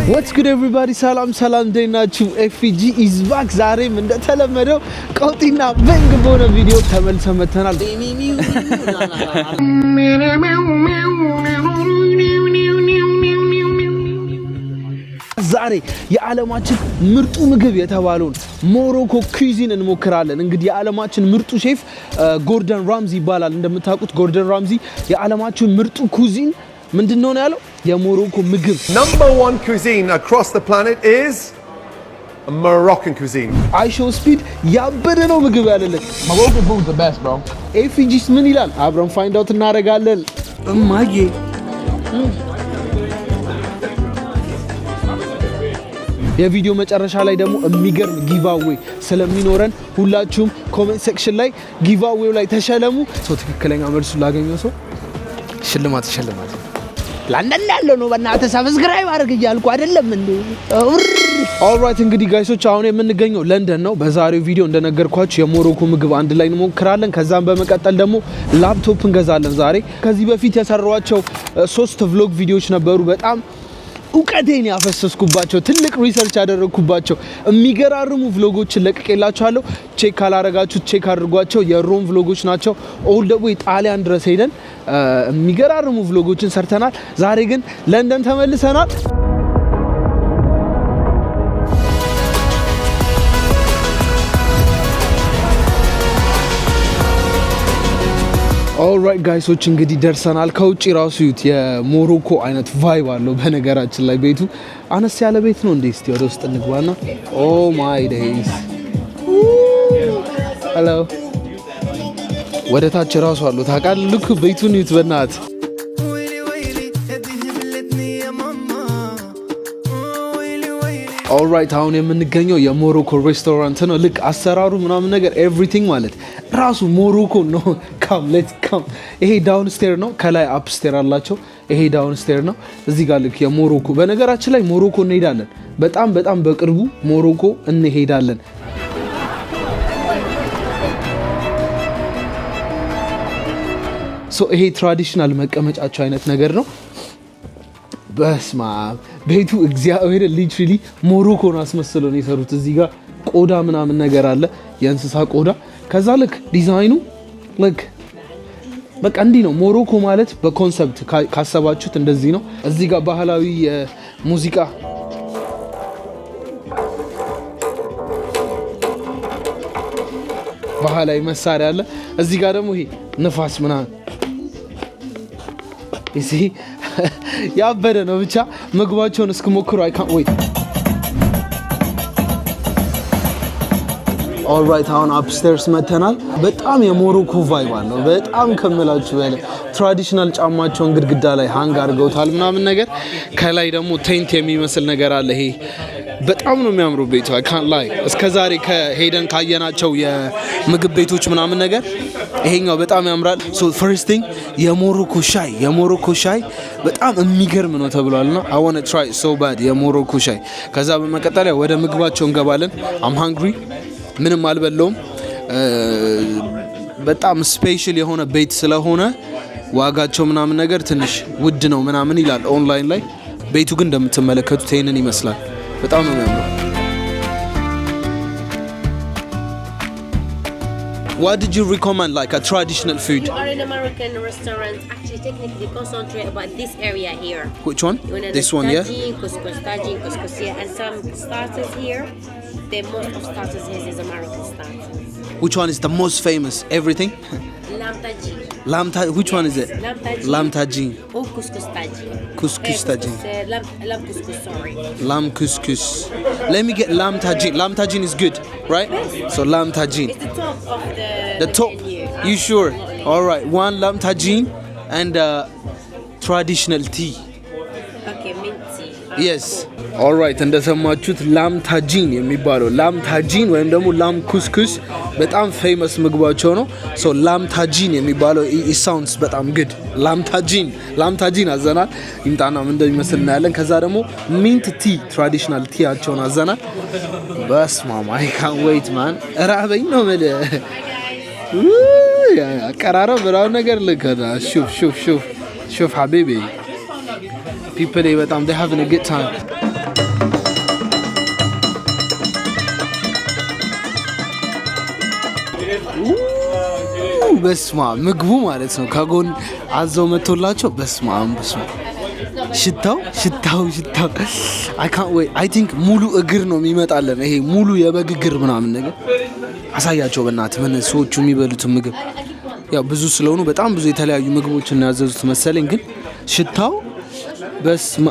What's good everybody? Salam denachu. FG is back. ዛሬም እንደተለመደው ቀውጢና በንግ በሆነ ቪዲዮ ተመልሰን መተናል። ዛሬ የዓለማችን ምርጡ ምግብ የተባለውን ሞሮኮ ኩዚን እንሞክራለን። እንግዲህ የዓለማችን ምርጡ ሼፍ ጎርደን ራምዚ ይባላል። እንደምታውቁት ጎርደን ራምዚ የዓለማችን ምርጡ ኩዚን ምንድነው ነው ያለው? የሞሮኮ ምግብ Number 1 cuisine across the planet is Moroccan cuisine. I show speed ያበደ ነው ምግብ ያለለት። Moroccan food is the best, bro. ኤፍጂስ ምን ይላል? አብረን ፋይንድ አውት እናደርጋለን። እማዬ የቪዲዮ መጨረሻ ላይ ደግሞ የሚገርም ጊቫዌ ስለሚኖረን ሁላችሁም ኮሜንት ሴክሽን ላይ ጊቫዌው ላይ ተሸለሙ። ሰው ትክክለኛ መልሱ ላገኘው ሰው ሽልማት ይሸልማል። ለንደን ያለው ነው። በእናትህ ሰብስክራይብ አድርግ እያልኩ አይደለም እንዴ? ኦልራይት እንግዲህ ጋይሶች አሁን የምንገኘው ለንደን ነው። በዛሬው ቪዲዮ እንደነገርኳችሁ የሞሮኮ ምግብ አንድ ላይ እንሞክራለን። ከዛም በመቀጠል ደግሞ ላፕቶፕ እንገዛለን ዛሬ። ከዚህ በፊት የሰራኋቸው 3 ቭሎግ ቪዲዮዎች ነበሩ። በጣም እውቀቴን ያፈሰስኩባቸው ትልቅ ሪሰርች ያደረኩባቸው የሚገራርሙ ቭሎጎችን ለቅቄላችኋለሁ። ቼክ ካላረጋችሁ ቼክ አድርጓቸው። የሮም ቭሎጎች ናቸው። ኦል ደ ዌይ ጣሊያን ድረስ ሄደን የሚገራርሙ ቭሎጎችን ሰርተናል። ዛሬ ግን ለንደን ተመልሰናል። ኦልራይት ጋይሶች እንግዲህ ደርሰናል። ከውጪ ራሱ ዩት የሞሮኮ አይነት ቫይብ አለው። በነገራችን ላይ ቤቱ አነስ ያለ ቤት ነው። እንዴ እስቲ ወደ ውስጥ እንግባና ኦ ማይ ዴይስ ሄሎ ወደ ታች ራሱ አለው ታውቃለህ። ልክ ቤቱን ዩት በእናት ኦልራይት አሁን የምንገኘው የሞሮኮ ሬስቶራንት ነው። ልክ አሰራሩ ምናምን ነገር ኤቭሪቲንግ ማለት ራሱ ሞሮኮ ነው። ካም ሌትስ ካም። ይሄ ዳውን ስቴር ነው፣ ከላይ አፕ ስቴር አላቸው። ይሄ ዳውን ስቴር ነው። እዚህ ጋር ልክ የሞሮኮ በነገራችን ላይ ሞሮኮ እንሄዳለን። በጣም በቅርቡ ሞሮኮ እንሄዳለን። ሶ ይሄ ትራዲሽናል መቀመጫቸው አይነት ነገር ነው። በስማ ቤቱ እግዚአብሔር ሊትራሊ ሞሮኮን አስመስለው ነው የሰሩት። እዚህ ጋር ቆዳ ምናምን ነገር አለ፣ የእንስሳ ቆዳ። ከዛ ልክ ዲዛይኑ ልክ በቃ እንዲህ ነው። ሞሮኮ ማለት በኮንሰፕት ካሰባችሁት እንደዚህ ነው። እዚህ ጋር ባህላዊ ሙዚቃ ባህላዊ መሳሪያ አለ። እዚህ ጋር ደግሞ ይሄ ንፋስ ምናምን እዚህ ያበደ ነው። ብቻ ምግባቸውን እስክሞክሩ አይ ካንት ዌይት። ኦልራይት አሁን አፕስቴርስ መተናል። በጣም የሞሮኮ ቫይብ አለው። በጣም ከመላችሁ በላይ ትራዲሽናል ጫማቸውን ግድግዳ ላይ ሃንግ አድርገውታል ምናምን ነገር። ከላይ ደግሞ ቴንት የሚመስል ነገር አለ። ይሄ በጣም ነው የሚያምሩ ቤቱ። አይ ካንት ላይ እስከዛሬ ከሄደን ካየናቸው የምግብ ቤቶች ምናምን ነገር ይሄኛው በጣም ያምራል። ሶ ፈርስት ቲንግ የሞሮኮ ሻይ በጣም የሚገርም ነው ተብሏልና I want to try it so bad የሞሮኮ ሻይ። ከዛ በመቀጠል ወደ ምግባቸው እንገባለን። I'm hungry ምንም አልበለውም። በጣም ስፔሻል የሆነ ቤት ስለሆነ ዋጋቸው ምናምን ነገር ትንሽ ውድ ነው ምናምን ይላል ኦንላይን ላይ። ቤቱ ግን እንደምትመለከቱት ይሄንን ይመስላል። በጣም ነው የሚያምረው። What did you recommend, like a traditional food? You are in American restaurant. Actually, technically, concentrate about this area here. Which one? This one, yeah? Tagine, couscous, yeah. And some starters here. The most of starters here is American starters. Which one is the most famous? Everything? Lamb tagine. Which one is it? Lamb tagine. Lamb tagine. Oh, couscous tagine. Couscous tagine. Lamb couscous, sorry. Lamb couscous. Let me get lamb tagine. Lamb tagine is good, right? So lamb tagine. It's the top of the top. menu. You sure? All right. One lamb tagine and traditional tea. Okay, mint tea. Yes. ኦልራይት እንደሰማችሁት ላም ታጂን የሚባለው ላም ታጂን ወይም ደግሞ ላም ኩስኩስ በጣም ፌመስ ምግባቸው ነው። ሶ ላም ታጂን የሚባለው it sounds በጣም good። ላም ታጂን አዘናል። ይምጣና ምን እንደሚመስል እናያለን። ከዛ ደግሞ ሚንት ቲ ትራዲሽናል ቲያቸውን አዘናል። በስማማ አይ ካንት ዌይት ማን ራበኝ ነው ማለት አቀራረብ ብራው ነገር ልከዳ ሹፍ ሀቢቢ people they having a good time በስማ ምግቡ ማለት ነው ከጎን አዘው መጥቶላቸው በስማ ሽታው I can't wait. I think ሙሉ እግር ነው የሚመጣለን። ይሄ ሙሉ የበግ እግር ምናምን ነገር አሳያቸው በእናትህ ምን ሰዎቹ የሚበሉት ምግብ ያው ብዙ ስለሆኑ በጣም ብዙ የተለያዩ ምግቦችን ያዘዙት መሰለኝ ግን ሽታው በስማ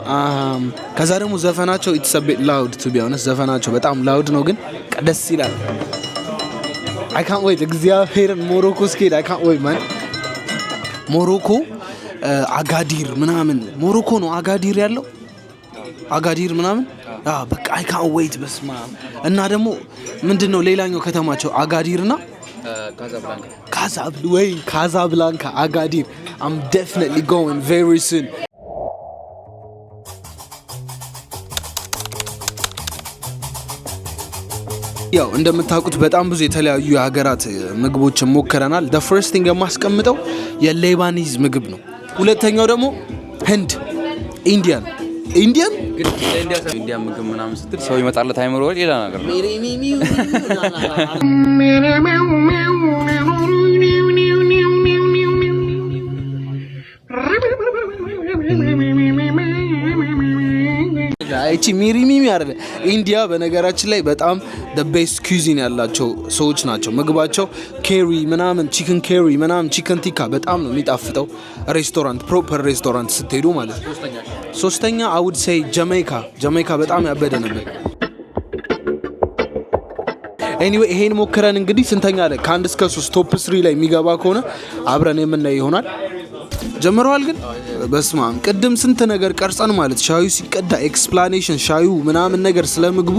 ከዛ ደግሞ ዘፈናቸው it's a bit loud to be honest ዘፈናቸው በጣም loud ነው ግን ደስ ይላል I can't wait እግዚአብሔርን ሞሮኮ ስኬድ I can't wait man ሞሮኮ አጋዲር ምናምን ሞሮኮ ነው አጋዲር ያለው አጋዲር ምናምን በቃ I can't wait በስማ እና ደግሞ ምንድነው ሌላኛው ከተማቸው አጋዲርና ካዛብላንካ አጋዲር I'm definitely going very soon ያው እንደምታውቁት በጣም ብዙ የተለያዩ የሀገራት ምግቦችን ሞከረናል the first thing የማስቀምጠው የሌባኒዝ ምግብ ነው ሁለተኛው ደግሞ ህንድ ኢንዲያን ምግብ ምናምን ስትል ሰው ይመጣለት አይምሮ ሌላ ነገር ነው እቺ ሚሪሚሚ አይደለ ኢንዲያ በነገራችን ላይ በጣም the best cuisine ያላቸው ሰዎች ናቸው ምግባቸው ኬሪ ምናምን ቺክን ኬሪ ምናምን ቺክን ቲካ በጣም ነው የሚጣፍጠው ሬስቶራንት ፕሮፐር ሬስቶራንት ስትሄዱ ማለት ነው ሶስተኛ I would say ጃማይካ በጣም ያበደ ነበር anyway ይሄን ሞከረን እንግዲህ ስንተኛ ላይ ከ1 እስከ 3 ቶፕ 3 ላይ የሚገባ ከሆነ አብረን የምናይ ይሆናል ጀምሯል ግን በስማም ቅድም ስንት ነገር ቀርጸን ማለት ሻዩ ሲቀዳ ኤክስፕላኔሽን ሻዩ ምናምን ነገር ስለምግቡ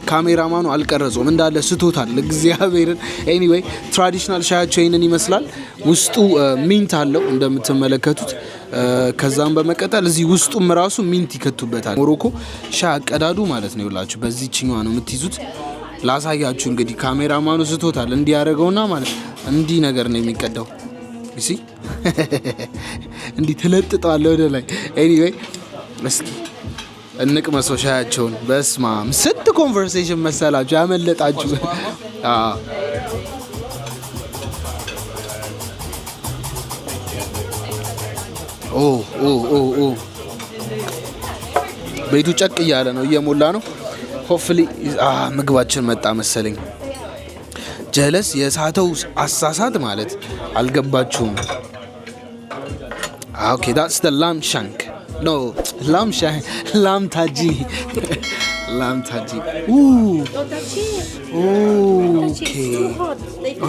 ካሜራማኑ አልቀረጸውም እንዳለ ስቶታል እግዚአብሔርን anyway ትራዲሽናል ሻያቸው ይሄንን ይመስላል ውስጡ ሚንት አለው እንደምትመለከቱት ከዛም በመቀጠል እዚህ ውስጡም ራሱ ሚንት ይከቱበታል ሞሮኮ ሻይ አቀዳዱ ማለት ነው ይላችሁ በዚህኛው ነው የምትይዙት ላሳያችሁ እንግዲህ ካሜራማኑ ስቶታል እንዲያረጋውና ማለት እንዲህ ነገር ነው የሚቀዳው እሺ እንዲህ ተለጥጧል ወደ ላይ anyway እስኪ እንቅመሰው ሻያቸውን በስማም ስንት ኮንቨርሴሽን መሰላችሁ ያመለጣችሁ ቤቱ ጨቅ እያለ ነው እየሞላ ነው hopefully ምግባችን መጣ መሰለኝ ጀለስ የሳተው አሳሳት ማለት አልገባችሁም okay that's the lamb shank no lamb taji ooh okay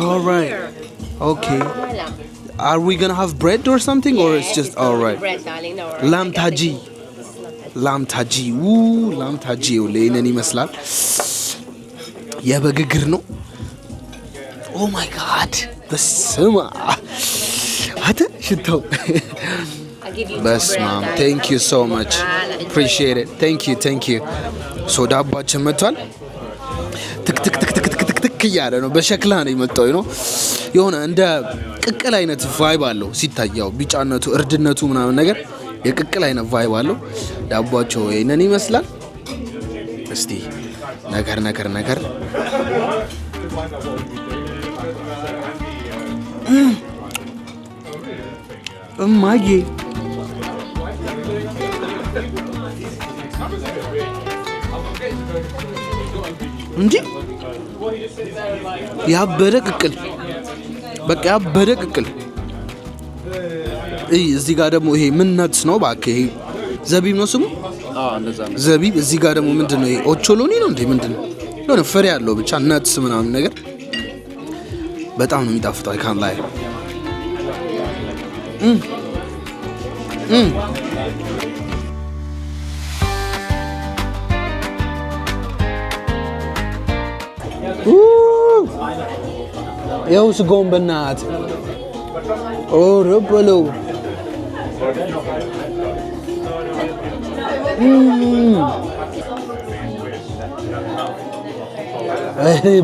all right okay are we gonna have bread or something or it's just all right bread darling no lamb taji ooh lamb taji ለኔን ይመስላል የበግግር ነው oh my god በስማ አተ ሽታው በስማ thank you so much appreciate it thank you so ዳባችን መጥቷል ትክ ያለ ነው በሸክላ ነው የመጣው ነው የሆነ እንደ ቅቅል አይነት ቫይብ አለው ሲታያው ቢጫነቱ እርድነቱ ምናምን ነገር የቅቅል አይነት ቫይብ አለው ዳባቸው ይሄንን ይመስላል እስቲ ነገር እማዬ እንጂ ያበደ ቅቅል በቃ ያበደ ቅቅል እዚህ ጋር ደግሞ ይሄ ምን ነትስ ነው ባክ ይሄ ዘቢብ ነው ስሙ እንደዛ ነው ዘቢብ እዚህ ጋር ደግሞ ምንድነው ይሄ ኦቾሎኒ ነው እንዴ ምንድነው ነው ፍሬ ያለው ብቻ ነትስ ምናምን ነገር በጣም ነው የሚጣፍጠው I can't lie ያው ስጎን በናት ኦረበሎ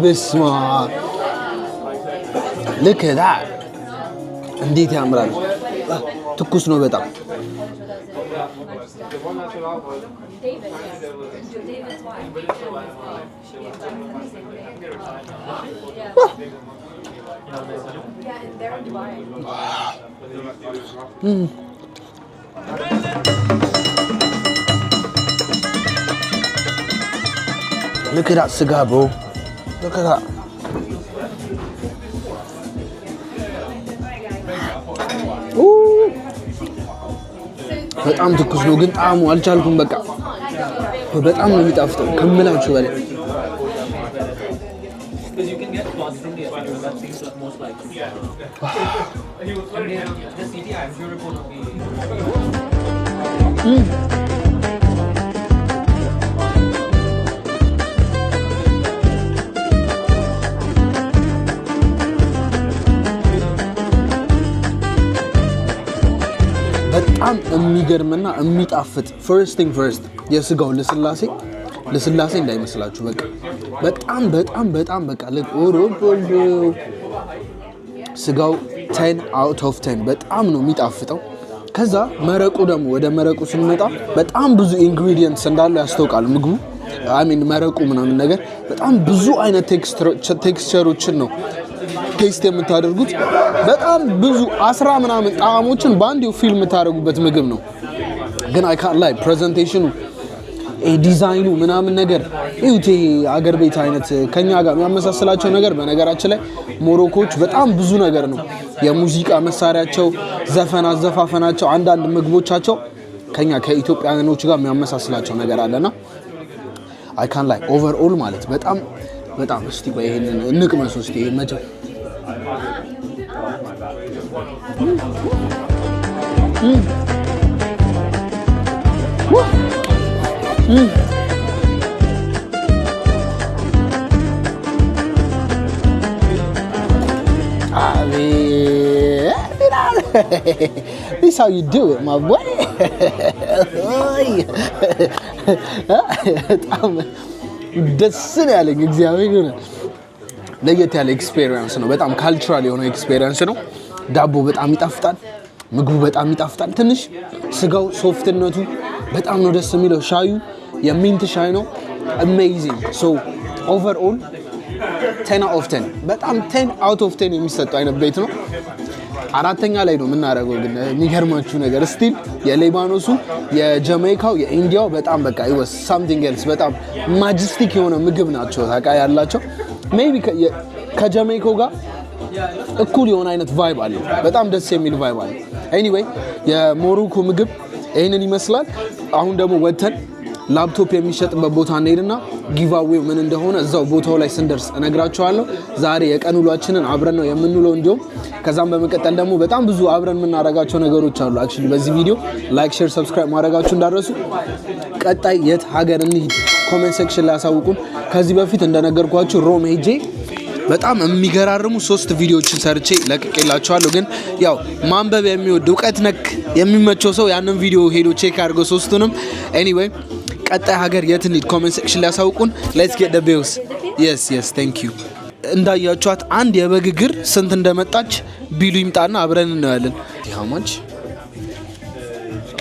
በስማ look at that እንዴት ያምራል ትኩስ ነው በጣም Look at that cigar, bro. Look at that. በጣም ትኩስ ነው ግን ጣዕሙ አልቻልኩም። በቃ በጣም ነው የሚጣፍጠው ከምላችሁ በላይ። በጣም የሚገርምና የሚጣፍጥ first thing first የስጋው ለስላሴ እንዳይመስላችሁ በቃ በጣም በቃ ስጋው 10 out of 10 በጣም ነው የሚጣፍጠው። ከዛ መረቁ ደግሞ ወደ መረቁ ስንመጣ በጣም ብዙ ኢንግሪዲየንትስ እንዳለው ያስተውቃል ምግቡ። መረቁ ምናምን ነገር በጣም ብዙ አይነት ቴክስቸሮችን ነው ቴስት የምታደርጉት። በጣም ብዙ 10 ምናምን ጣዕሞችን በአንዴው ፊልም የምታደርጉበት ምግብ ነው። ግን አይ ካንት ላይ ፕሬዘንቴሽኑ ዲዛይኑ ምናምን ነገር ይሁት አገር ቤት አይነት ከኛ ጋር የሚያመሳስላቸው ነገር በነገራችን ላይ ሞሮኮች በጣም ብዙ ነገር ነው የሙዚቃ መሳሪያቸው፣ አዘፋፈናቸው፣ አንዳንድ ምግቦቻቸው ከኛ ከኢትዮጵያኖች ጋር የሚያመሳስላቸው ነገር አለና አይ ካንት ላይ ኦቨርኦል ማለት በጣም እስቲ ቆይ ይሄንን እንቅመስ እስቲ መቼ This is how you do it, my boy. ደስ ነው ያለኝ እግዚአብሔር ነው። ለየት ያለ ኤክስፒሪየንስ ነው። በጣም ካልቸራል የሆነ ኤክስፒሪየንስ ነው። ዳቦ በጣም ይጣፍጣል፣ ምግቡ በጣም ይጣፍጣል። ትንሽ ስጋው ሶፍትነቱ በጣም ነው ደስ የሚለው። ሻዩ የሚንት ሻይ ነው። አሜዚንግ ሶ ኦቨርኦል 10 out of 10 በጣም 10 out of 10 የሚሰጠው አይነት ቤት ነው። አራተኛ ላይ ነው የምናደርገው። ግን የሚገርማችሁ ነገር ስቲል የሌባኖሱ፣ የጃሜይካው፣ የኢንዲያው በጣም በቃ ይወስ ሳምቲንግ ኤልስ በጣም ማጀስቲክ የሆነ ምግብ ናቸው ታቃ ያላቸው። ሜቢ ከጃሜይካው ጋር እኩል የሆነ አይነት ቫይብ አለ። በጣም ደስ የሚል ቫይብ አለ። ኤኒዌይ የሞሮኮ ምግብ ይሄንን ይመስላል። አሁን ደግሞ ወተን ላፕቶፕ የሚሸጥበት ቦታ እንሄድና ጊቫዌው ምን እንደሆነ እዛው ቦታው ላይ ስንደርስ እነግራችኋለሁ። ዛሬ የቀን ውሏችንን አብረን ነው የምንውለው። እንዲሁም ከዛም በመቀጠል ደግሞ በጣም ብዙ አብረን የምናደርጋቸው ነገሮች አሉ። አክቹሊ በዚህ ቪዲዮ ላይክ፣ ሼር፣ ሰብስክራይብ ማድረጋችሁ እንዳትረሱ። ቀጣይ የት ሀገር እንሂድ ኮሜንት ሴክሽን ላይ አሳውቁን። ከዚህ በፊት እንደነገርኳችሁ ሮም ሄጄ በጣም የሚገራርሙ 3 ቪዲዮዎችን ሰርቼ ለቅቄላችኋለሁ። ግን ያው ማንበብ የሚወድ እውቀት ነክ የሚመቸው ሰው ያንን ቪዲዮ ሄዶ ቼክ አድርገው 3ቱንም። ኤኒዌይ ቀጣይ ሀገር የት እንሂድ ኮሜንት ሴክሽን ላይ አሳውቁን። ሌትስ ጌት ዘ ቢልስ። yes thank you። እንዳያችኋት አንድ የበግ እግር ስንት እንደመጣች ቢሉ ይምጣና አብረን እናያለን። how much?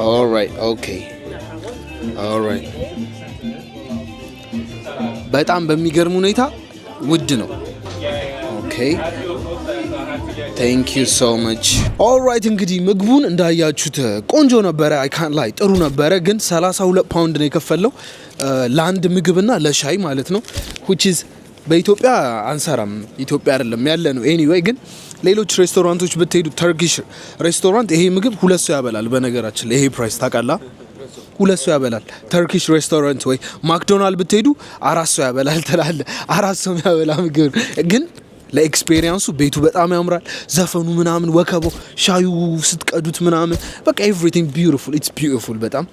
all right okay all right በጣም በሚገርም ሁኔታ ውድ ነው። okay thank you so much all right እንግዲህ ምግቡን እንዳያችሁት ቆንጆ ነበረ። አይ ካንት ላይ ጥሩ ነበረ። ግን 32 ፓውንድ ነው የከፈለው ለአንድ ምግብና ለሻይ ማለት ነው። which is በኢትዮጵያ አንሰራም፣ ኢትዮጵያ አይደለም ያለ ነው። ኤኒዌይ ግን ሌሎች ሬስቶራንቶች ብትሄዱ ተርኪሽ ሬስቶራንት ይሄ ምግብ 2 ሰው ያበላል። በነገራችን ላይ ይሄ ፕራይስ ታውቃላ 2 ሰው ያበላል። ተርኪሽ ሬስቶራንት ወይ ማክዶናልድ ብትሄዱ 4 ሰው ያበላል ትላለ። 4 ሰው ያበላ ምግብ ግን ለኤክስፒሪየንሱ ቤቱ በጣም ያምራል። ዘፈኑ ምናምን ወከበው ሻዩ ስትቀዱት ምናምን በቃ ኤቭሪቲንግ ቢዩቲፉል ኢትስ ቢዩቲፉል በጣም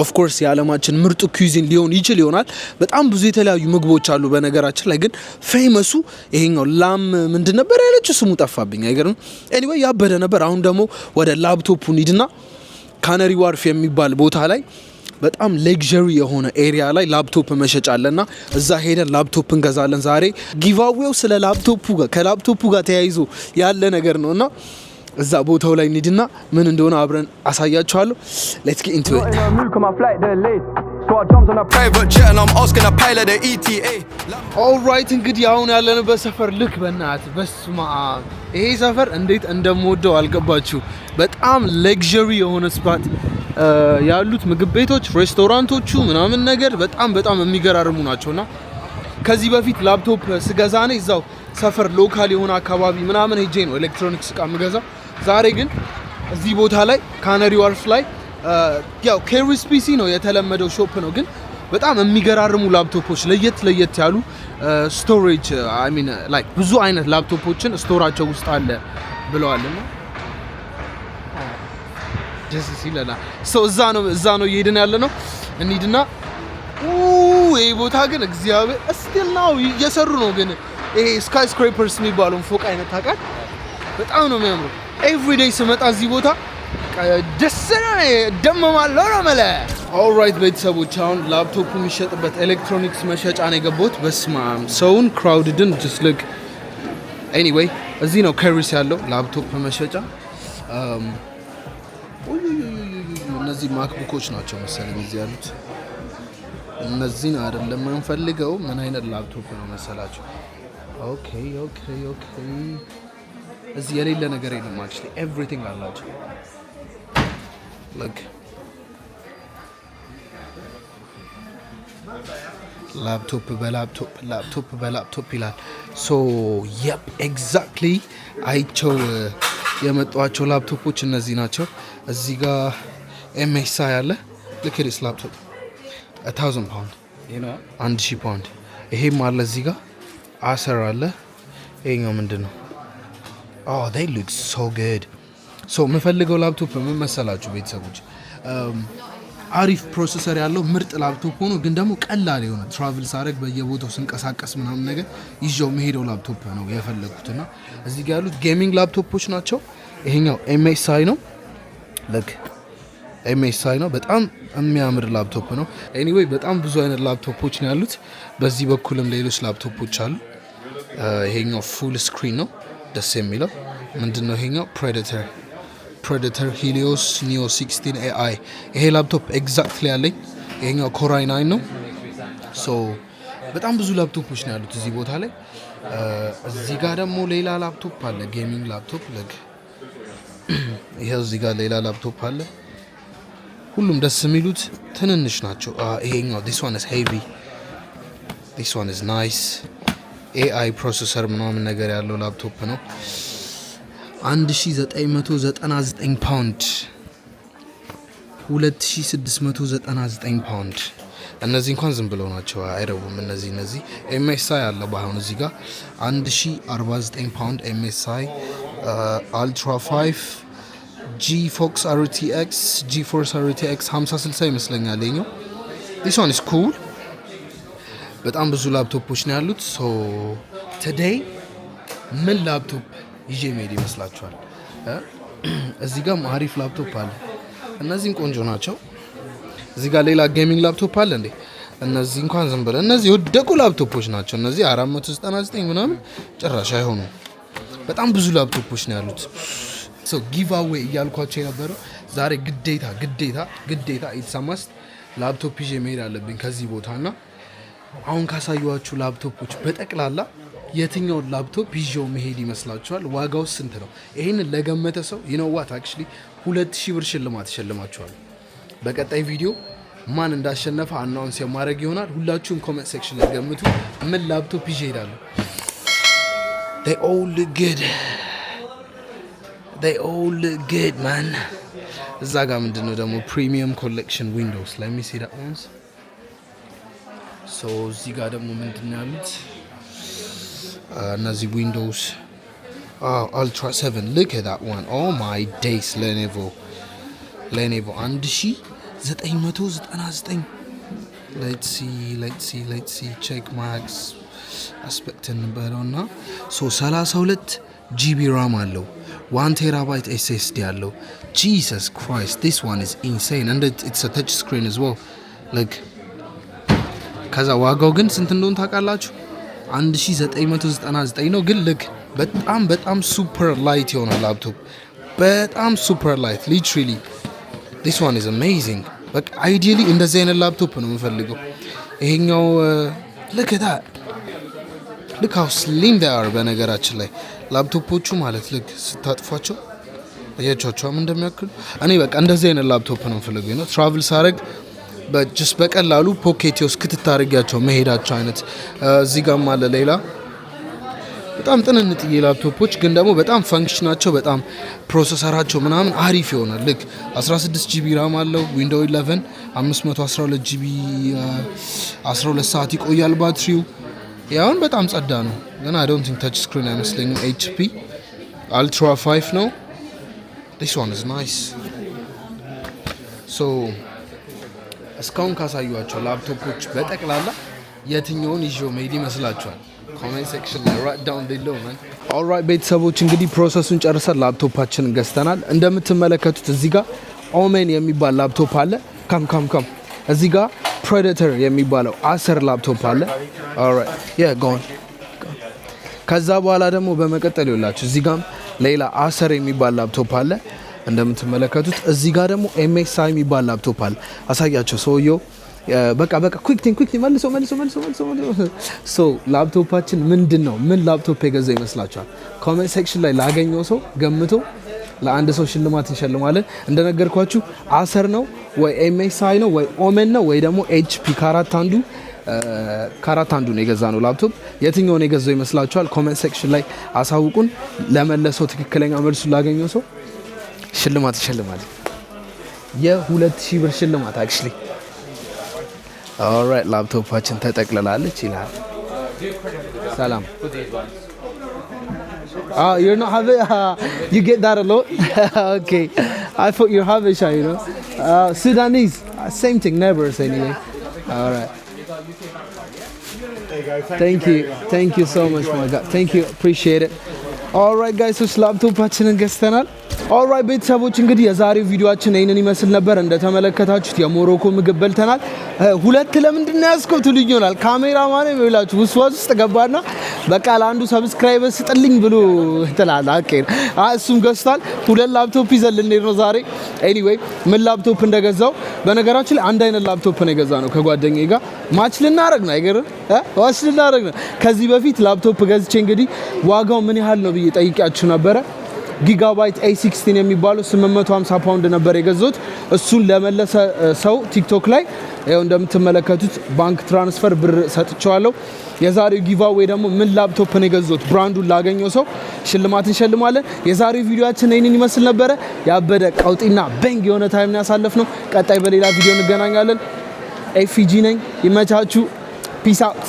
ኦፍ ኮርስ የዓለማችን ምርጡ ኩዚን ሊሆን ይችል ይሆናል። በጣም ብዙ የተለያዩ ምግቦች አሉ በነገራችን ላይ ግን ፌመሱ ይሄኛው ላም ምንድን ነበር ያለችው ስሙ ጠፋብኝ። አይገርም። ኤኒዌይ ያበደ ነበር። አሁን ደግሞ ወደ ላፕቶፑ ኒድና ካነሪ ዋርፍ የሚባል ቦታ ላይ በጣም ሌክዠሪ የሆነ ኤሪያ ላይ ላፕቶፕ መሸጫ አለና እዛ ሄደን ላፕቶፕ እንገዛለን። ዛሬ ጊቫዌው ስለ ላፕቶፑ ጋር ከላፕቶፑ ጋር ተያይዞ ያለ ነገር ነውና እዛ ቦታው ላይ እንሂድና ምን እንደሆነ አብረን አሳያችኋለሁ። ሌትስ ጌት ኢንቱ ኢት። So I jumped on a private jet and I'm asking a pilot the ETA. ኦልራይት እንግዲህ አሁን ያለንበት ሰፈር ልክ በእናት በስማ ይሄ ሰፈር እንዴት እንደምወደው አልገባችሁ። በጣም ሌክዠሪ የሆነ ስፓት ያሉት ምግብ ቤቶች፣ ሬስቶራንቶቹ ምናምን ነገር በጣም የሚገራርሙ ናቸውና ከዚህ በፊት ላፕቶፕ ስገዛ ነው እዛው ሰፈር ሎካል የሆነ አካባቢ ምናምን ሄጄ ነው ኤሌክትሮኒክስ እቃ የምገዛው። ዛሬ ግን እዚህ ቦታ ላይ ካነሪ ዋርፍ ላይ ያው ኬሪስ ፒሲ ነው የተለመደው ሾፕ ነው፣ ግን በጣም የሚገራርሙ ላፕቶፖች ለየት ያሉ ስቶሬጅ አይ ሚን ላይክ ብዙ አይነት ላፕቶፖችን ስቶራቸው ውስጥ አለ ብለዋልና ደስ ሲለና እዛ ነው እየሄድን ያለ ነው። እንሂድና ይሄ ቦታ ግን እግዚአብሔር እስቲል ነው እየሰሩ ነው። ግን ይሄ ስካይ ስክራፐርስ የሚባለውን ፎቅ አይነት ታውቃል፣ በጣም ነው የሚያምረው። ኤቭሪዴይ ስመጣ እዚህ ቦታ ደስ ነው ደመማለሁ ነው መለ። ኦልራይት ቤተሰቦች፣ አሁን ላፕቶፕ የሚሸጥበት ኤሌክትሮኒክስ መሸጫ ነው የገባሁት። በስማም ሰውን ክራውድድን ጀስት ሉክ። ኤኒዌይ እዚህ ነው ከሪስ ያለው ላፕቶፕ መሸጫ። እነዚህ ማክቡኮች ናቸው መሰለኝ እዚህ ያሉት። እነዚህን አይደለም የምንፈልገው። ምን አይነት ላፕቶፕ ነው መሰላችሁ? ኦኬ እዚህ የሌለ ነገር የለም። አክቹሊ ኤቭሪቲንግ አላቸው። ላይክ ላፕቶፕ በላፕቶፕ ይላል። ሶ የፕ ኤግዛክትሊ አይቸው የመጧቸው ላፕቶፖች እነዚህ ናቸው። እዚህ ጋር ኤምኤስአይ ያለ ልክ ዲስ ላፕቶፕ 1000 ፓውንድ 1000 ፓውንድ። ይሄም አለ እዚህ ጋር አሰር አለ። ይሄኛው ምንድን ነው? they look so good። ሶ የምፈልገው ላፕቶፕ ምን መሰላችሁ ቤተሰቦች? አሪፍ ፕሮሰሰር ያለው ምርጥ ላፕቶፕ ሆኖ ግን ደግሞ ቀላል የሆነ ትራቭል ሳደርግ በየቦታው ስንቀሳቀስ ምናምን ነገር ይዤው መሄደው ላፕቶፕ ነው የፈለኩትና እዚህ ጋር ያሉት ጌሚንግ ላፕቶፖች ናቸው። ይሄኛው ኤምኤስአይ ነው። ለክ ኤምኤስአይ ነው። በጣም የሚያምር ላፕቶፕ ነው። ኤኒዌይ በጣም ብዙ አይነት ላፕቶፖች ነው ያሉት። በዚህ በኩልም ሌሎች ላፕቶፖች አሉ። ይሄኛው ፉል ስክሪን ነው ደስ የሚለው። ምንድነው ይሄኛው? ፕሬዴተር ሂሊዮስ ኒዮ 16 AI። ይሄ ላፕቶፕ ኤግዛክትሊ ያለኝ ይሄኛው ኮራይ 9 ነው። ሶ በጣም ብዙ ላፕቶፖች ነው ያሉት እዚህ ቦታ ላይ። እዚህ ጋር ደግሞ ሌላ ላፕቶፕ አለ፣ ጌሚንግ ላፕቶፕ ለግ ይሄው እዚህ ጋር ሌላ ላፕቶፕ አለ። ሁሉም ደስ የሚሉት ትንንሽ ናቸው። ይሄኛው this one is heavy, this one is nice። AI ፕሮሰሰር ምናምን ነገር ያለው ላፕቶፕ ነው። 1999 ፓውንድ 2699 ፓውንድ። እነዚህ እንኳን ዝም ብለው ናቸው አይረቡም። እነዚህ ኤምኤስአይ አለ ባይሆን እዚህ ጋር 1049 ፓውንድ ኤምኤስአይ አልትራ 5 ጂፎክስ RTX ጂፎርስ RTX 5060 ይመስለኛል የኛው። this one is cool። በጣም ብዙ ላፕቶፖች ነው ያሉት። ሶ ቱዴይ ምን ላፕቶፕ ይዤ መሄድ ይመስላችኋል? እዚህ ጋር አሪፍ ላፕቶፕ አለ። እነዚህም ቆንጆ ናቸው። እዚህ ጋር ሌላ ጌሚንግ ላፕቶፕ አለ እንዴ። እነዚህ እንኳን ዝም ብለው እነዚህ የወደቁ ላፕቶፖች ናቸው። እነዚህ 499 ምናምን ጭራሽ አይሆኑም። በጣም ብዙ ላፕቶፖች ነው ያሉት። ሶ ጊቭ አዌይ እያልኳቸው የነበረው ዛሬ ግዴታ ኢትሳማስ ላፕቶፕ ይዤ መሄድ አለብኝ ከዚህ ቦታና አሁን ካሳዩዋችሁ ላፕቶፖች በጠቅላላ የትኛውን ላፕቶፕ ይዤው መሄድ ይመስላችኋል? ዋጋው ስንት ነው? ይሄንን ለገመተ ሰው ይኖዋት አክቹሊ 2000 ብር ሽልማት ይሸልማችኋል። በቀጣይ ቪዲዮ ማን እንዳሸነፈ አናውንስ የማድረግ ይሆናል። ሁላችሁም ኮሜንት ሴክሽን ላይ ገምቱ ምን ላፕቶፕ ይዤ እሄዳለሁ። they all look good man። እዛ ጋር ምንድነው ደግሞ ፕሪሚየም ኮሌክሽን ዊንዶውስ let me see that ones። ሶ እዚህ ጋር ደግሞ ምንድነው ያሉት? እነዚህ ዊንዶውስ አልትራ 7 look at that one oh my days Lenovo 1999 let's see check max aspect እንበለውና ሶ 32 GB RAM አለው 1 TB SSD አለው። Jesus Christ this one is insane and it's a touch screen as well like ከዛ ዋጋው ግን ስንት እንደሆነ ታውቃላችሁ? 1999 ነው። ግን ልክ በጣም ሱፐር ላይት የሆነ ላፕቶፕ በጣም ሱፐር ላይት ሊትራሊ this one is amazing። በቃ አይዲያሊ እንደዚህ አይነት ላፕቶፕ ነው የምፈልገው። ይሄኛው look at how slim they are። በነገራችን ላይ ላፕቶፖቹ ማለት ልክ ስታጥፏቸው አያቻቸው ምን እንደሚያክሉ እኔ በቃ እንደዚህ አይነት ላፕቶፕ ነው ፈልገው ነው ትራቭል ሳረግ በጅስ በቀላሉ ፖኬት ውስጥ ክትታረጋቸው መሄዳቸው አይነት እዚህ ጋር አለ ሌላ በጣም ጥንንጥዬ ላፕቶፖች ግን ደግሞ በጣም ፈንክሽናቸው በጣም ፕሮሰሰራቸው ምናምን አሪፍ ይሆናል ልክ 16 ጂቢ ራም አለው ዊንዶው 11 512 ጂቢ 12 ሰዓት ይቆያል ባትሪው ያውን በጣም ጸዳ ነው ግን I don't think touch screen አይመስለኝም HP Ultra 5 ነው This one is nice so እስካሁን ካሳዩአቸው ላፕቶፖች በጠቅላላ የትኛውን ይዤው መሄድ ይመስላችኋል ኮሜንት ሴክሽን ላይ write down below man alright ቤተሰቦች እንግዲህ ፕሮሰሱን ጨርሰን ላፕቶፓችንን ገዝተናል እንደምትመለከቱት እዚህ ጋር ኦሜን የሚባል ላፕቶፕ አለ ካም እዚህ ጋር ፕሬዴተር የሚባለው አሰር ላፕቶፕ አለ alright yeah go on ከዛ በኋላ ደግሞ በመቀጠል ይላችሁ እዚህ ጋር ሌላ አሰር የሚባል ላፕቶፕ አለ እንደምትመለከቱት እዚህ ጋር ደግሞ MSI የሚባል ላፕቶፕ አለ አሳያቸው ሰውየው በቃ ኩዊክ መልሶ ሶ ላፕቶፓችን ምንድነው ምን ላፕቶፕ የገዛ ይመስላችኋል ኮሜንት ሴክሽን ላይ ላገኘው ሰው ገምቶ ለአንድ ሰው ሽልማት እንሸልማለን እንደነገርኳችሁ አሰር ነው ወይ MSI ነው ወይ ኦሜን ነው ወይ ደግሞ HP ካራት አንዱ ነው የገዛ ነው ላፕቶፕ የትኛው ነው የገዛው ይመስላችኋል ኮሜንት ሴክሽን ላይ አሳውቁን ለመለሰው ትክክለኛ መልሱ ላገኘው ሰው ሽልማት እንሸልማለን የ2000 ብር ሽልማት actually alright ላፕቶፓችን ተጠቅልላለች ይላል ሰላም you're not have it you get that a lot okay I thought you're Habesha you know Sudanese same thing neighbors anyway alright thank you so much my god thank you appreciate it alright guys so ላፕቶፓችንን ገዝተናል ኦልራይት ቤተሰቦች እንግዲህ የዛሬው ቪዲዮአችን ይሄንን ይመስል ነበር እንደተመለከታችሁት የሞሮኮ ምግብ በልተናል ሁለት ለምንድን ነው ያስከው ትልኝ ይሆናል ካሜራማን ይብላችሁ ውስጥ ገባና በቃ ለአንዱ ሰብስክራይበር ስጥልኝ ብሎ ተላላ አቀር እሱም ገዝቷል ሁለት ላፕቶፕ ይዘን ልንሄድ ነው ዛሬ ኤኒዌይ ምን ላፕቶፕ እንደገዛው በነገራችን ላይ አንድ አይነት ላፕቶፕ ነው የገዛነው ከጓደኛዬ ጋር ማች ልናረግ ነው አይገርም ዋሽ ልናረግ ነው ከዚህ በፊት ላፕቶፕ ገዝቼ እንግዲህ ዋጋው ምን ያህል ነው ብዬ ጠይቂያችሁ ነበር ጊጋባይት A16 የሚባለው 850 ፓውንድ ነበር የገዛሁት እሱን ለመለሰ ሰው ቲክቶክ ላይ ያው እንደምትመለከቱት ባንክ ትራንስፈር ብር ሰጥቻለሁ የዛሬው ጊቫዌ ደግሞ ምን ላፕቶፕ ነው የገዛሁት ብራንዱን ላገኘው ሰው ሽልማት እንሸልማለን የዛሬው ቪዲዮአችን ይሄንን ይመስል ነበር ያበደ ቀውጢና በንግ የሆነ ታይም ነው ያሳለፍነው ቀጣይ በሌላ ቪዲዮ እንገናኛለን ኤፍጂ ነኝ ይመቻችሁ ፒስ አውት